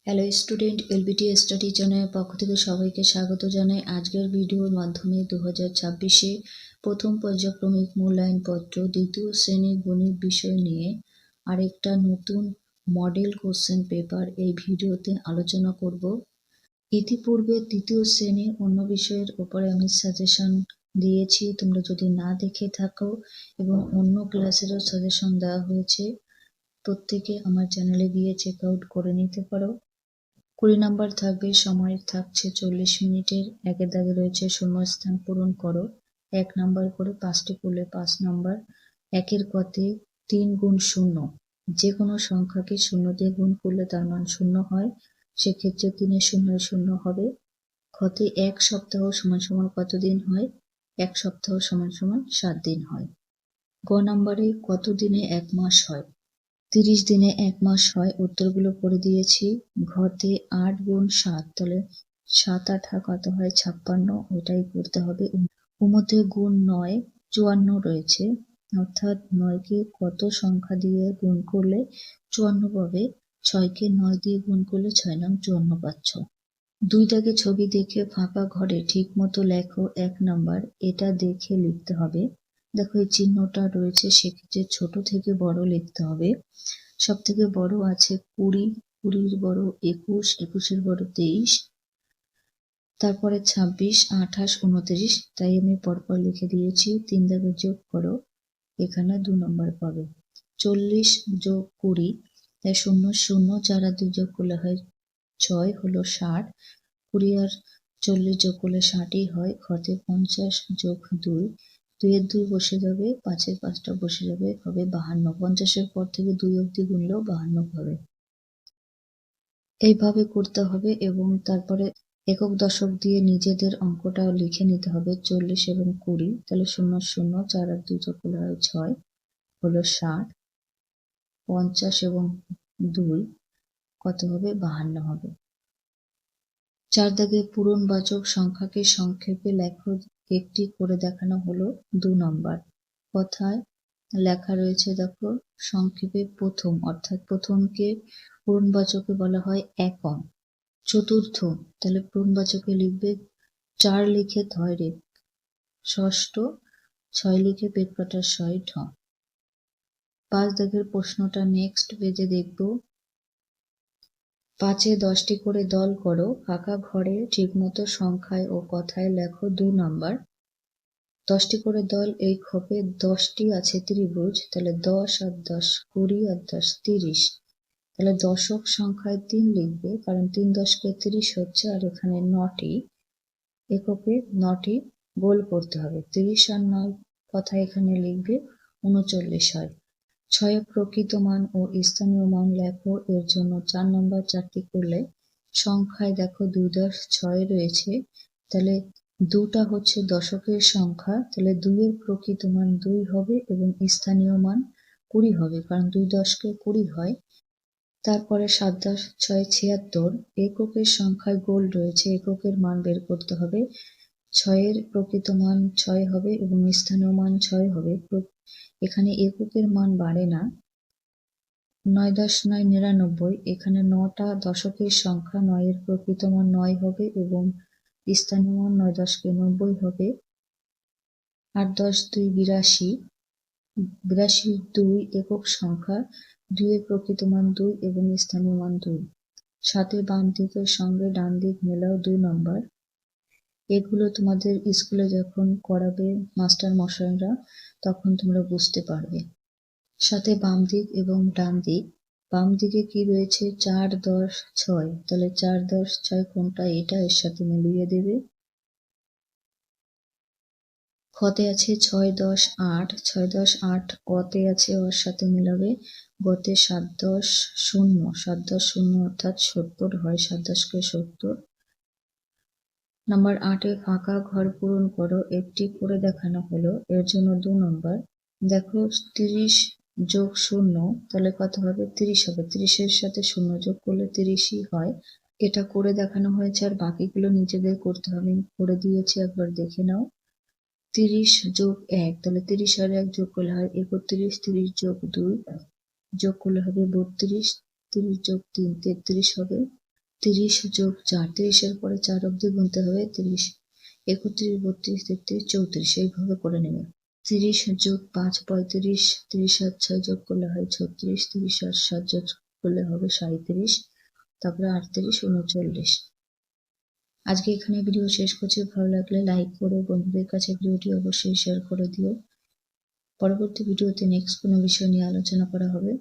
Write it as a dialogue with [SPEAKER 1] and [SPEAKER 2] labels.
[SPEAKER 1] Hello student, LBT study চ্যানেলের পক্ষ থেকে সবাইকে স্বাগত জানাই। আজকের ভিডিওর মাধ্যমে 2026-এ প্রথম পর্যায়ক্রমিক মূল্যায়নপত্র দ্বিতীয় শ্রেণীর গণিত বিষয় নিয়ে আরেকটা নতুন মডেল কোশ্চেন পেপার এই ভিডিওতে আলোচনা করব। ইতিপূর্বে তৃতীয় শ্রেণীর অন্য বিষয়ের উপরে আমি সাজেশন দিয়েছি, তোমরা যদি না দেখে থাকো, এবং অন্য ক্লাসেরও সাজেশন দেওয়া হয়েছে, প্রত্যেকে আমার চ্যানেলে গিয়ে চেক আউট করে নিতে পারো। 20 নাম্বার থাকবে, সময় থাকছে 40 মিনিটের। একের দাগে রয়েছে শূন্যস্থান পূরণ করো। 1 নাম্বার করে 5টি করলে 5 নাম্বার। একের কতে 3 গুণ 0, যে কোনো সংখ্যাকে 0 দিয়ে গুণ করলে তার মান 0 হয়, সেক্ষেত্রে 3 0 0 হবে। ক্ষতে 1 সপ্তাহ সমান সমান কত দিন হয়? 1 সপ্তাহ সমান সমান 7 দিন হয়। গ নাম্বারে কত দিনে 1 মাস হয়? 30 দিনে 1 মাস হয়। উত্তরগুলো করে দিয়েছি। ঘতে 8 গুণ 7, তাহলে 7 8 কত হয়? 56, ওটাই করতে হবে। মধ্যে গুণ 9 54 রয়েছে, অর্থাৎ 9কে কত সংখ্যা দিয়ে গুণ করলে 54 পাবে? 6কে 9 দিয়ে গুণ করলে 6 নং 54 পাচ্ছ। 2 দাগে ছবি দেখে ফাঁকা ঘরে ঠিক মতো লেখো। 1 নাম্বার, এটা দেখে লিখতে হবে। দেখো এই চিহ্নটা রয়েছে, সেক্ষেত্রে ছোট থেকে বড় লিখতে হবে। সব থেকে বড় আছে 20, 20-র বড় 21, 21-এর বড় 23, তারপরে 26, 28, 29, তাই আমি পরপর লিখে দিয়েছি। 3 দাগে যোগ করো, এখানে 2 নম্বর পাবে। 40 যোগ 20, তাই 0 0, 4 আর 2 যোগ করলে হয় 6, হলো 60। 20 আর 40 যোগ করলে 60ই হয়। ঘতে 50 যোগ 2, 2 এর 2 বসে যাবে, 5 এর 5টা বসে যাবে, হবে 52। 50-এর পর থেকে 2 অবধি গুনলেও 52 হবে। এইভাবে করতে হবে এবং তারপরে একক দশক দিয়ে নিজেদের অঙ্কটা লিখে নিতে হবে। 40 এবং 20, তাহলে 0 0, 4 আর 2 যোগ করলে হয় 6, হলো 60। 50 এবং 2 কত হবে? 52 হবে। 4 দাগে পূরণবাচক সংখ্যাকে সংক্ষেপে লেখো, একটি করে দেখানো হলো। 2 নম্বর কথায় লেখা রয়েছে, দেখো সংক্ষেপে প্রথম, অর্থাৎ প্রথমকে পূরণবাচকে বলা হয় একম। চতুর্থ, তাহলে পূরণবাচকে লিখবে 4 লিখে ধয় রেখ। ষষ্ঠ, 6 লিখে পেট কাটার 6 ঢ। 5 দাগের প্রশ্নটা নেক্সট পেজে দেখব। 5-এ 10টি করে দল করো। ফাঁকা ঘরে ঠিকমতো সংখ্যায় ও কথায় লেখো। 2 নাম্বার, 10টি করে দল, এই খোপে 10টি আছে ত্রিভুজ, তাহলে 10 আর 10 20 আর 10 30, তাহলে দশক সংখ্যায় 3 লিখবে, কারণ 3 10কে 30 হচ্ছে, আর এখানে 9টি এককে 9টি গোল করতে হবে। 30 আর 9 কথা এখানে লিখবে 39 হয়। 6 প্রকৃত মান ও স্থানীয় মান লেখো। এর জন্য 4 নম্বর, 4টি করলে সংখ্যায় দেখো 2 10 6 রয়েছে, তাহলে 2টা হচ্ছে দশকের সংখ্যা, তাহলে 2 এর প্রকৃত মান 2 হবে এবং স্থানীয় মান 20 হবে, কারণ 2 10কে 20 হয়। তারপরে 7 10 6 76, এককের সংখ্যায় গোল রয়েছে, এককের মান বের করতে হবে। 6 এর প্রকৃত মান 6 হবে এবং স্থানীয় মান 6 হবে। এখানে এককের মান বাড়ে না। 9 10 9 99, এখানে 9টা দশকের সংখ্যা, 9 এর প্রকৃত মান 9 হবে এবং স্থানীয় মান 9 10কে 90 হবে। 8 10 2 82, 82 2 একক সংখ্যা, 2 এর প্রকৃত মান 2 এবং স্থানীয় মান 2। 7 বাম দিকের সঙ্গে ডান দিক মেলাও। 2 নম্বর, এগুলো তোমাদের স্কুলে যখন করাবে মাস্টার মশাইরা, তখন তোমরা বুঝতে পারবে। সাথে বাম দিক এবং ডান দিক। বাম দিকে কি রয়েছে? 4 10 6, তাহলে 4 10 6 কোনটা? এটা এর সাথে মিলিয়ে দেবে। খতে আছে 6 10 8, 6 10 8 অতে আছে, ওর সাথে মিলাবে। গতে 7 10 0, 7 10 0 অর্থাৎ 70 হয়, 7 10কে 70। নাম্বার 8-এ ফাঁকা ঘর পূরণ করো, একটি করে দেখানো হলো। এর জন্য 2 নম্বর, দেখো 30 যোগ 0, তাহলে কত হবে? 30 হবে। 30-এর সাথে 0 যোগ করলে 30ই হয়। এটা করে দেখানো হয়েছে, আর বাকিগুলো নিজেদের করতে হবে। করে দিয়েছি, একবার দেখে নাও। 30 যোগ 1, তাহলে 30 আর 1 যোগ করলে হয় 31, 30 যোগ 2 যোগ করলে হবে 32, 30 যোগ 3 33 হবে। 30 যোগ 4, 30-এর পরে 4 অবধি গুনতে হবে। 30, 31, 32, 33, 34 এইভাবে করে নেবে। 30 যোগ 5, 35, 30 আর 6 যোগ করলে হয় 36, 30 আর 7 যোগ করলে হবে 37, তারপরে 38, 39। আজকে এখানে ভিডিও শেষ করছি। ভালো লাগলে লাইক করো, বন্ধুদের কাছে ভিডিওটি অবশ্যই শেয়ার করে দিও। পরবর্তী ভিডিওতে নেক্সট কোনো বিষয় নিয়ে আলোচনা করা হবে।